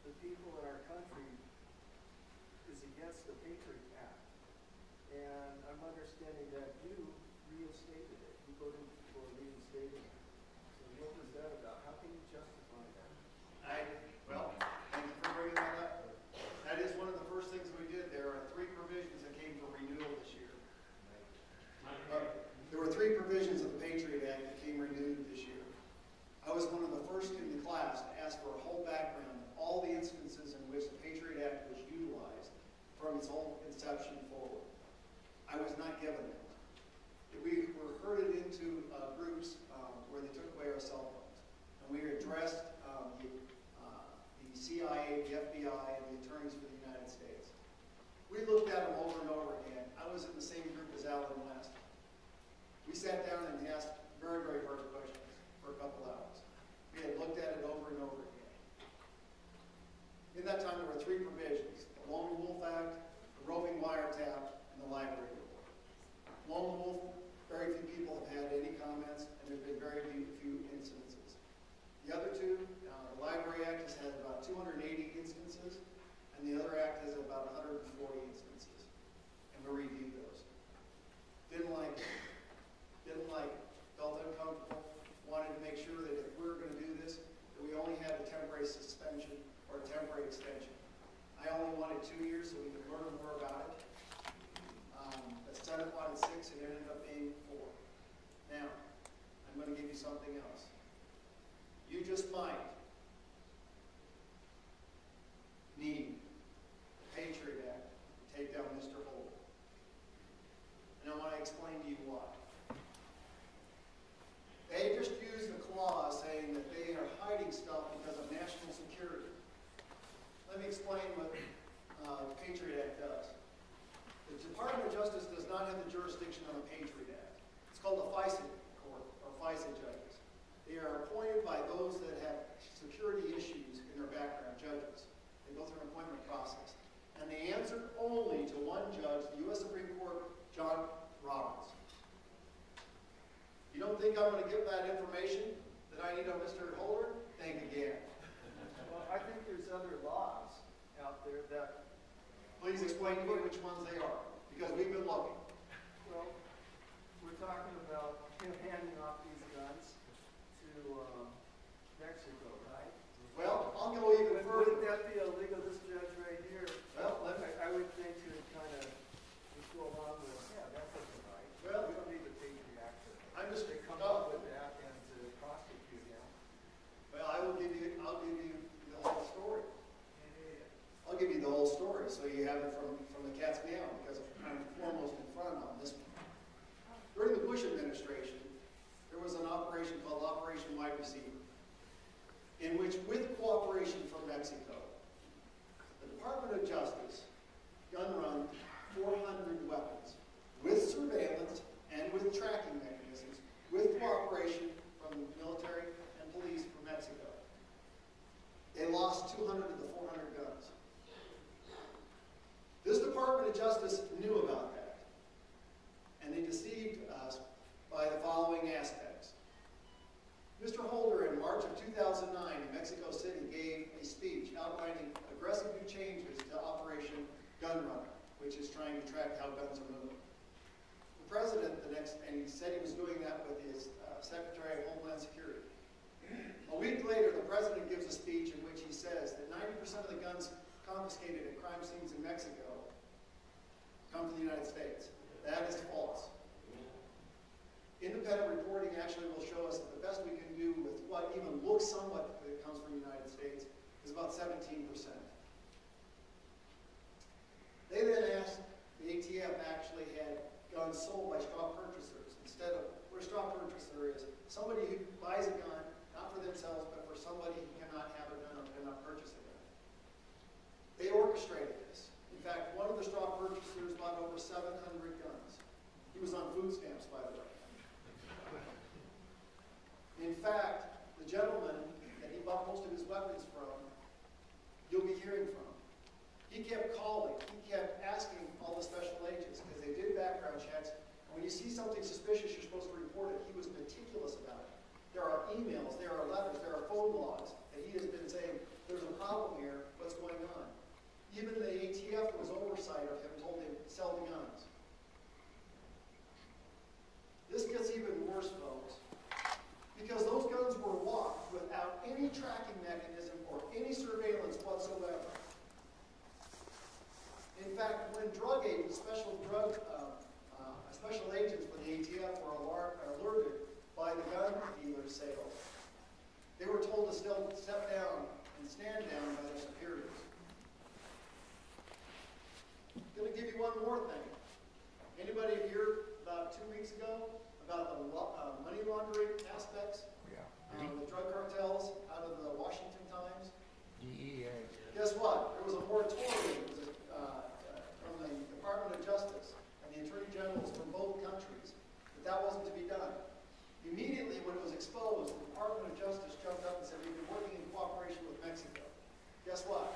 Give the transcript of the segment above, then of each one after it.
the people in our country is against the Patriot Act. And I'm understanding that you reinstated it. You voted for reinstating it. So what was that about? How can you justify that? Well, thank you for bringing that up. That is one of the first things we did. There are 3 provisions that came for renewal this year. There were 3 provisions of the Patriot Act that came renewed this year. I was one of the first in the class to ask for a whole background of all the instances in which the Patriot Act was utilized from its whole inception forward. I was not given that. We were herded into groups where they took away our cell phones. And we addressed the CIA, the FBI, and the attorneys for the United States. We looked at them over and over again. I was in the same group as Alan West. We sat down and asked very, very hard questions for a couple hours. We had looked at it over and over again. In that time, there were 3 provisions: the Lone Wolf Act, the roving wiretap, and the library report. Lone Wolf, very few people have had any comments, and there's been very few incidences. The other 2, the Library Act has had about 280 instances, and the other act has about 140 instances. And we reviewed those. Didn't like it, felt uncomfortable, wanted to make sure that if we were going to do this, that we only had a temporary suspension or a temporary extension. I only wanted 2 years so we could learn more about it. The Senate wanted 6, and it ended up being 4. Now, I'm going to give you something else. You just might need the Patriot Act to take down Mr. Holder. And I want to explain to you why. They just used the clause saying that they are hiding stuff because of national security. Let me explain what the Patriot Act does. The Department of Justice does not have the jurisdiction on the Patriot Act. It's called the FISA court, or FISA judges. They are appointed by those that have security issues in their background, judges. They go through an appointment process. And they answer only to one judge, the U.S. Supreme Court, John Roberts. You don't think I'm going to get that information that I need on Mr. Holder? Think again. Well, I think there's other laws out there that... Please explain to me which ones they are, because we've been looking. Well, we're talking about him handing off these guns to Mexico, right? Well, I'll go even further. Wouldn't that be illegal? This judge right here, Well, I would think to kind of go along with, yeah, that doesn't right. Well, we don't need the Patriot Act to come up with that and to prosecute him. Well, I'll give you the whole story. Yeah. I'll give you the whole story so you have it from the cat's meow, because I'm foremost in front on this one. During the Bush administration, there was an operation called Operation Wide Receiver, in which, with cooperation from Mexico, the Department of Justice gun run 400 weapons with surveillance and with tracking mechanisms, with cooperation from military and police from Mexico. They lost 200 of the 400 guns. This Department of Justice knew about that, and they deceived us by the following aspects. Mr. Holder, in March of 2009 in Mexico City, gave a speech outlining aggressive new changes to Operation Gun Runner, which is trying to track how guns are moving. The president, and he said he was doing that with his Secretary of Homeland Security. A week later, the president gives a speech in which he says that 90% of the guns confiscated at crime scenes in Mexico come to the United States. That is false. Independent reporting actually will show us that the best we can do with what even looks somewhat that comes from the United States is about 17%. They then asked, the ATF actually had guns sold by straw purchasers instead of, where a straw purchaser is somebody who buys a gun, not for themselves, but for somebody who cannot have a gun or cannot purchase a gun. They orchestrated this. In fact, one of the straw purchasers bought over 700 guns. He was on food stamps, by the way. In fact, the gentleman that he bought most of his weapons from, you'll be hearing from. He kept calling. He kept asking all the special agents, because they did background checks. And when you see something suspicious, you're supposed to report it. He was meticulous about it. There are emails, there are letters, there are phone logs that he has been saying, there's a problem here. Even the ATF was oversight of him, told him to sell the guns. This gets even worse, folks, because those guns were walked without any tracking mechanism or any surveillance whatsoever. In fact, when drug agents, special agents for the ATF were alerted by the gun dealer sales, they were told to still step down and stand down by their superiors. I'm going to give you one more thing. Anybody hear about 2 weeks ago about the money laundering aspects of the drug cartels out of the Washington Times? DEA. Guess what? There was a moratorium from the Department of Justice and the Attorney Generals from both countries that wasn't to be done. Immediately when it was exposed, the Department of Justice jumped up and said, we've been working in cooperation with Mexico. Guess what?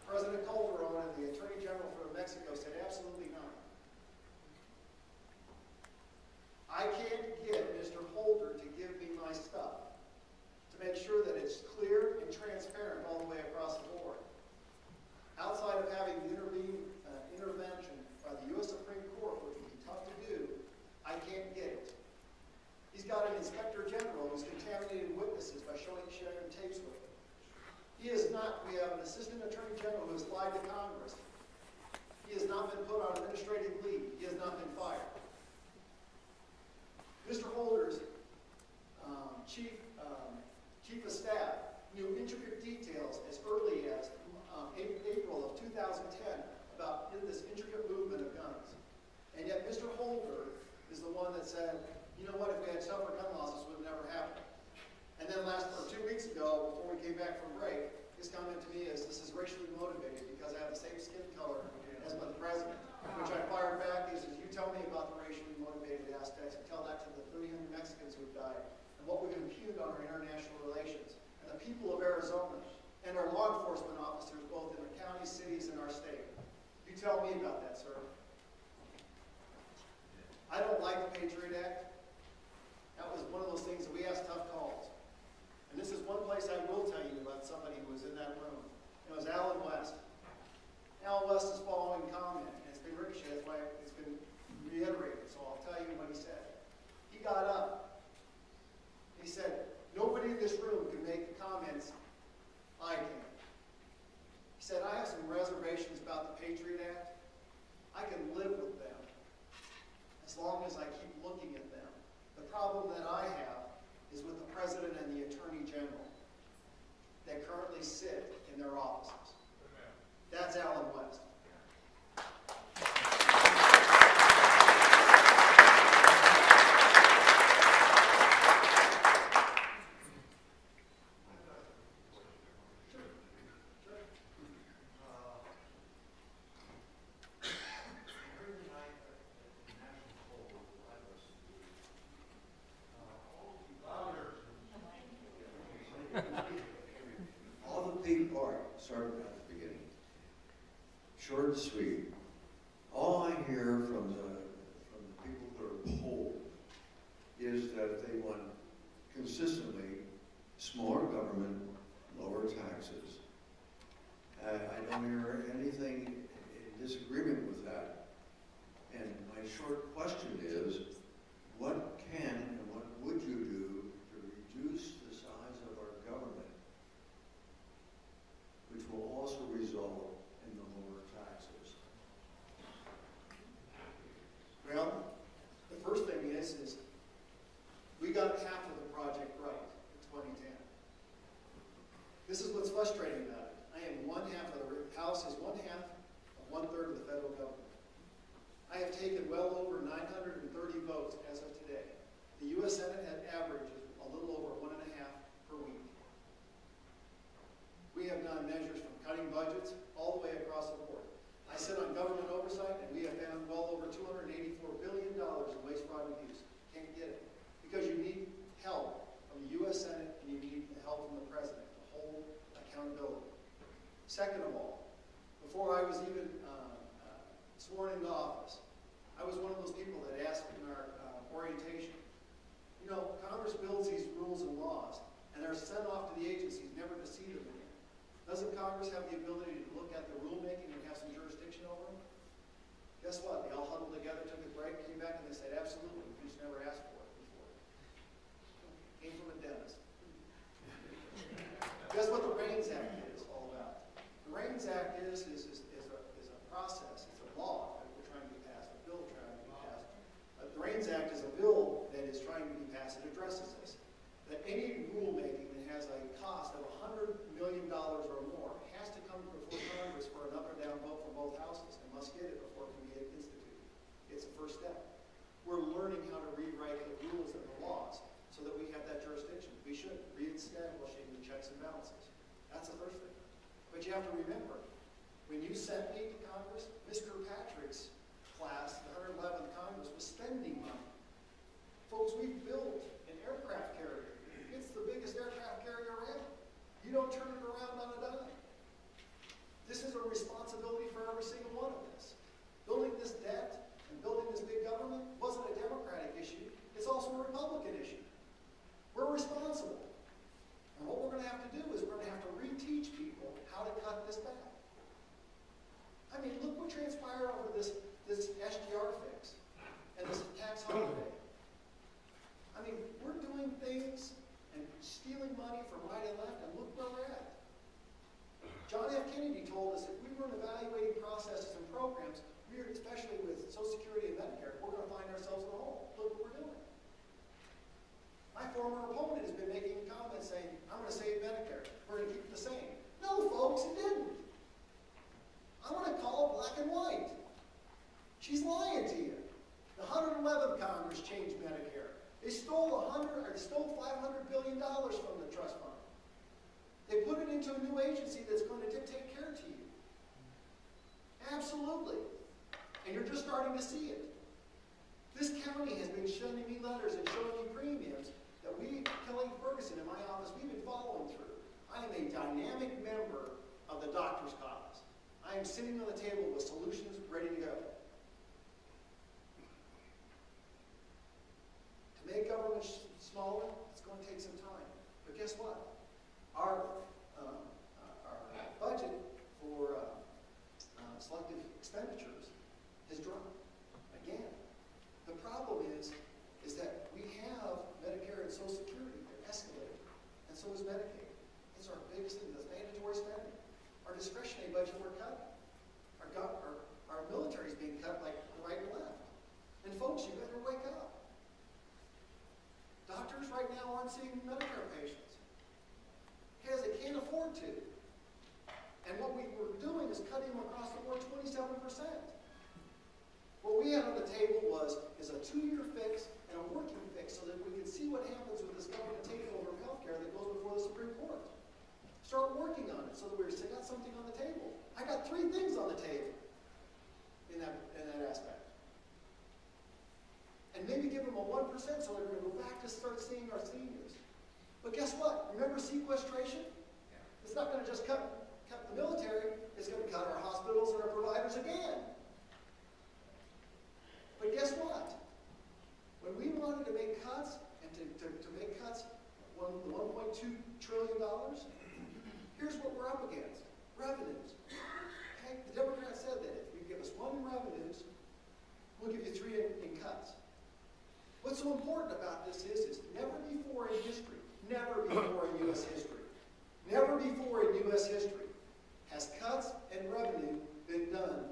President Calderon and the Attorney General for Mexico said absolutely not. I can't get Mr. Holder to give me my stuff to make sure that it's clear and transparent all the way across the board. Outside of having the intervention by the U.S. Supreme Court, which would be tough to do, I can't get it. He's got an Inspector General who's contaminated witnesses by sharing tapes with him. He is not, we have an Assistant Attorney General who has lied to Congress. He has not been put on administrative leave. He has not been fired. Mr. Holder's chief of staff knew intricate details as early as April of 2010 about this intricate movement of guns. And yet Mr. Holder is the one that said, you know what, if we had tougher gun laws, this would have never happened. And then 2 weeks ago, before we came back from break, his comment to me is, this is racially motivated because I have the same skin color as the president. Which I fired back, he says, you tell me about the racially motivated aspects and tell that to the 300 Mexicans who have died and what we've impugned on our international relations and the people of Arizona and our law enforcement officers both in our counties, cities, and our state. You tell me about that, sir. I don't like the Patriot Act. That was one of those things that we asked tough calls. And this is one place I will tell you about somebody who was in that room. It was Alan West. Alan West is following comment, and it's been ricocheted, that's why it's been reiterated, so I'll tell you what he said. He got up. He said, nobody in this room can make the comments I can. He said, I have some reservations about the Patriot Act. I can live with them as long as I keep looking at them. The problem that I have is with the President and the Attorney General that currently sit in their offices. That's Alan West. All the big part started at the beginning. Short and sweet. All I hear from the people that are polled is that they want consistently smaller government, lower taxes. I don't hear anything in disagreement with that. And my short question is, what can and what would you do to reduce the size of our government, which will also result in the lower taxes? Well, the first thing is we got half of the project right in 2010. This is what's frustrating about it. I am one half of the House is one half of 1/3 of the federal government. I have taken well over 930 votes as of today. The U.S. Senate averages a little over 1.5 per week. We have done measures from cutting budgets all the way across the board. I sit on government oversight, and we have found well over $284 billion in waste, fraud, and abuse. Can't get it. Because you need help from the U.S. Senate, and you need the help from the President to hold accountability. Second of all, before I was even sworn into office, I was one of those people that asked in our orientation, you know, Congress builds these rules and laws, and they're sent off to the agencies never to see them again. Doesn't Congress have the ability to look at the rulemaking and have some jurisdiction over them? Guess what? They all huddled together, took a break, came back, and they said, absolutely, we just never asked for it before. Came from a dentist. Guess what the REINS Act is all about? The REINS Act is a process, it's a law that we're trying to get passed, a bill trying to be passed. The REINS Act is a bill that is trying to be passed that addresses this. That any rulemaking that has a cost of $100 million or more has to come before Congress for an up or down vote from both houses and must get it before it can be instituted. It's the first step. We're learning how to rewrite the rules and the laws so that we have that jurisdiction. We should reestablishing the checks and balances. That's the first thing. But you have to remember, when you sent me to Congress, Ms. Kirkpatrick's class, the 111th Congress, was spending money. Folks, we built an aircraft carrier. It's the biggest aircraft carrier around. You don't turn it around on a dime. This is a responsibility for every single one of us. Building this debt and building this big government wasn't a Democratic issue. It's also a Republican issue. We're responsible. And what we're going to have to do is we're going to have to reteach people how to cut this back. I mean, look what transpired over this SGR fix and this tax holiday. I mean, we're doing things and stealing money from right and left, and look where we're at. John F. Kennedy told us if we weren't evaluating processes and programs, especially with Social Security and Medicare, we're going to find ourselves in a hole. Look what we're doing. My former opponent has been making comments saying, I'm going to save Medicare. We're going to keep it the same. No, folks, it didn't. I want to call it black and white. She's lying to you. The 111th Congress changed Medicare. They stole $500 billion from the trust fund. They put it into a new agency that's going to dictate care to you. Absolutely. And you're just starting to see it. This county has been sending me letters and showing me premiums that Kelly Ferguson in my office, we've been following through. I am a dynamic member of the doctor's cause. I am sitting on the table with solutions ready to go. To make government smaller, it's going to take some time. But guess what? Our budget for selective expenditures has dropped again. The problem is that we have Medicare and Social Security that escalated, and so is Medicaid. It's our biggest thing. That's mandatory spending. Our discretionary budget we're cutting. Our military is being cut like right and left. And folks, you better wake up. Doctors right now aren't seeing Medicare patients because they can't afford to. And what we were doing is cutting them across the board 27%. What we had on the table is a 2-year fix and a working fix so that we could see what happens with this government takeover of healthcare that goes before the Supreme Court. Start working on it so that we got something on the table. I got 3 things on the table in that aspect. And maybe give them a 1% so they're going to go back to start seeing our seniors. But guess what? Remember sequestration? Yeah. It's not going to just cut the military. It's going to cut our hospitals and our providers again. But guess what? When we wanted to make cuts, and to make cuts, the $1.2 trillion, here's what we're up against. Revenues. Okay? The Democrats said that if you give us 1 in revenues, we'll give you 3 in cuts. What's so important about this is never before in history, never before in U.S. history, never before in U.S. history has cuts and revenue been done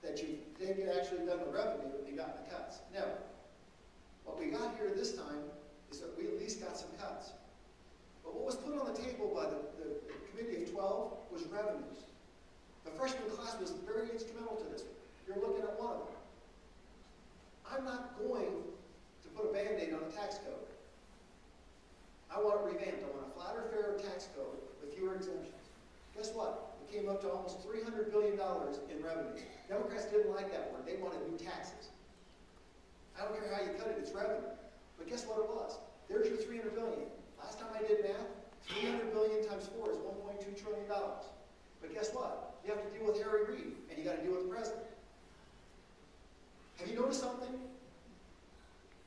that you think it actually done the revenue and gotten the cuts. Never. What we got here this time is that we at least got some cuts. But what was put on the table by the Committee of 12 was revenues. The freshman class was very instrumental to this. You're looking at one of them. I'm not going to put a Band-Aid on a tax code. I want it revamped. I want a flatter, fairer tax code with fewer exemptions. Guess what? It came up to almost $300 billion in revenue. Democrats didn't like that word. They wanted new taxes. I don't care how you cut it, it's revenue. But guess what it was? There's your $300 billion. Last time I did math, $300 billion times 4 is $1.2 trillion. But guess what? You have to deal with Harry Reid, and you got to deal with the president. Have you noticed something?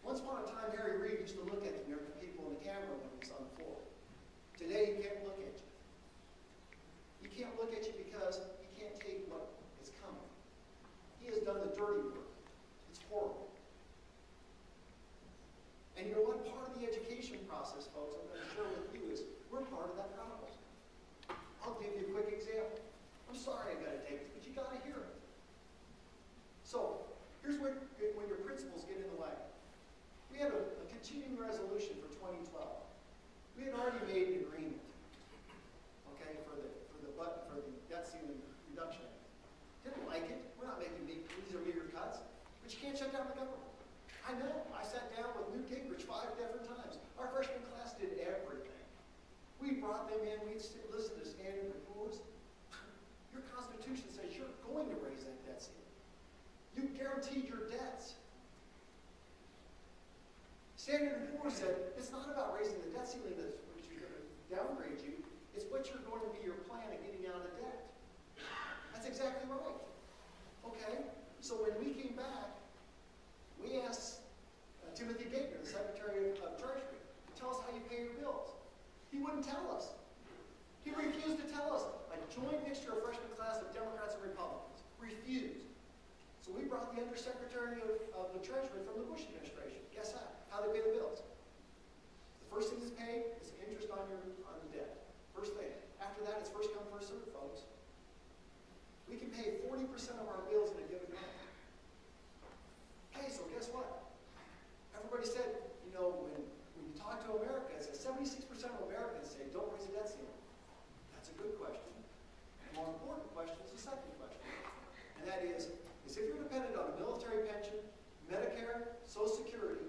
Once upon a time, Harry Reid used to look at the people in the camera when he was on the floor. Today, he can't look at you. He brought them in, we listened to Standard & Poor's. Your Constitution says you're going to raise that debt ceiling. You guaranteed your debts. Standard & Poor's said it's not about raising the debt ceiling that's which is going to downgrade you. It's what you're going to be your plan of getting out of debt. That's exactly right. Okay? So when we came back, we asked Timothy Geithner, the Secretary of Treasury, to tell us how you pay your bills. He wouldn't tell us. He refused to tell us. A joint mixture of freshman class of Democrats and Republicans. Refused. So we brought the Undersecretary of the Treasury from the Bush administration. Guess how they pay the bills. The first thing that's paid is interest on the debt. First thing. After that, it's first come, first served, folks. We can pay 40% of our bills in a given month. Okay, so guess what? Everybody said, you know, when you talk to Americans, 76% of Americans say, don't raise the debt ceiling. That's a good question. The more important question is the second question. And that is if you're dependent on a military pension, Medicare, Social Security,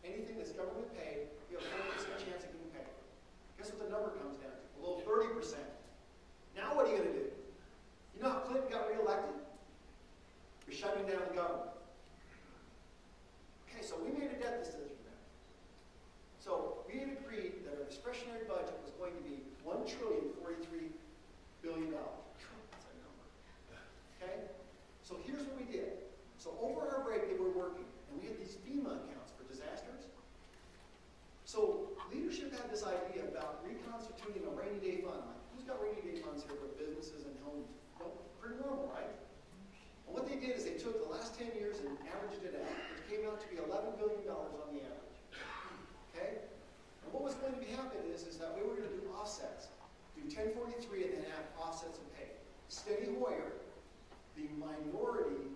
anything that's government paid, you have a 40% chance of getting paid. Guess what the number comes down to? Below 30%. Now what are you going to do? You know how Clinton got reelected? You're shutting down the government. Okay, so we made a debt decision then. So we had agreed that our discretionary budget was going to be $1,043 billion. That's a number. Okay? So here's what we did. So over our break, they were working, and we had these FEMA accounts for disasters. So leadership had this idea about reconstituting a rainy day fund. Like, who's got rainy day funds here for businesses and homes? Well, pretty normal, right? And what they did is they took the last 10 years and averaged it out, which came out to be $11 billion on the average. Okay? And what was going to be happening is that we were going to do offsets. Do 1043 and then have offsets and pay. Steny Hoyer, the minority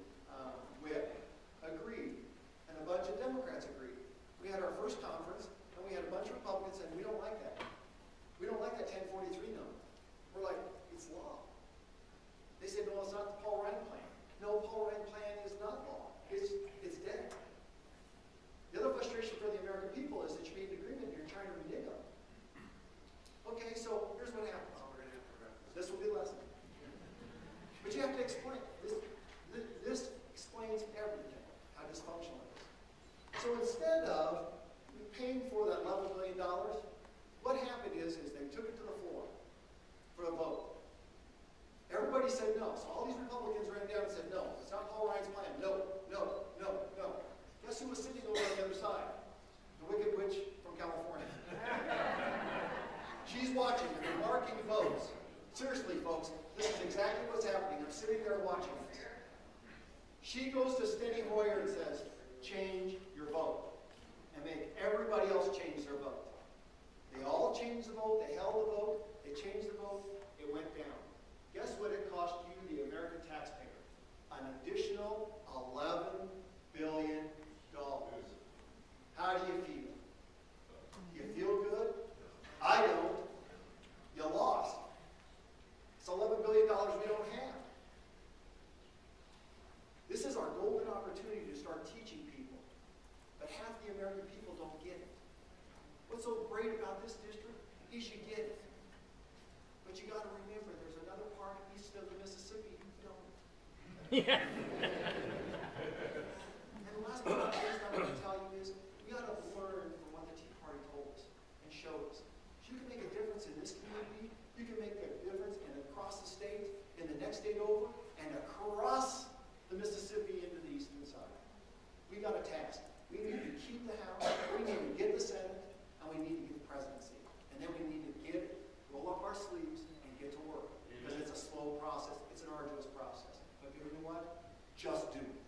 whip, agreed. And a bunch of Democrats agreed. We had our first conference, and we had a bunch of Republicans saying, we don't like that. We don't like that 1043 number. We're like, it's law. They said, no, it's not the Paul Ryan plan. No, Paul Ryan plan is not law. It's dead. The other frustration for the American people is that you made an agreement and you're trying to renege on it. Okay, so here's what happens. This will be a lesson. But you have to explain. This explains everything, how dysfunctional it is. So instead of paying for that $11 billion, what happened is they took it to the floor for a vote. Everybody said no. So all these Republicans ran down and said, no, it's not Paul Ryan's plan. No, no, no, no. Guess who was sitting over on the other side? The Wicked Witch from California. She's watching and they're marking votes. Seriously, folks, this is exactly what's happening. I'm sitting there watching this. She goes to Steny Hoyer and says, change your vote. And make everybody else change their vote. They all changed the vote. They held the vote. They changed the vote. It went down. Guess what it cost you, the American taxpayer? An additional $11 billion. How do you feel? Do you feel good? I don't. You lost. It's $11 billion we don't have. This is our golden opportunity to start teaching people. But half the American people don't get it. What's so great about this district is you get it. But you got to remember, there's another part east of the Mississippi you don't. Yeah. And the last part I'm going to tell you is, we got to learn from what the Tea Party told us and showed us. You can make a difference in this community. You can make a difference across the state, in the next state over, and across the Mississippi into the eastern side. We got a task. We need to keep the House, we need to get the Senate, and we need to get the presidency. And then we need to roll up our sleeves and get to work. Because it's a slow process. It's an arduous process. But you know what? Just do it.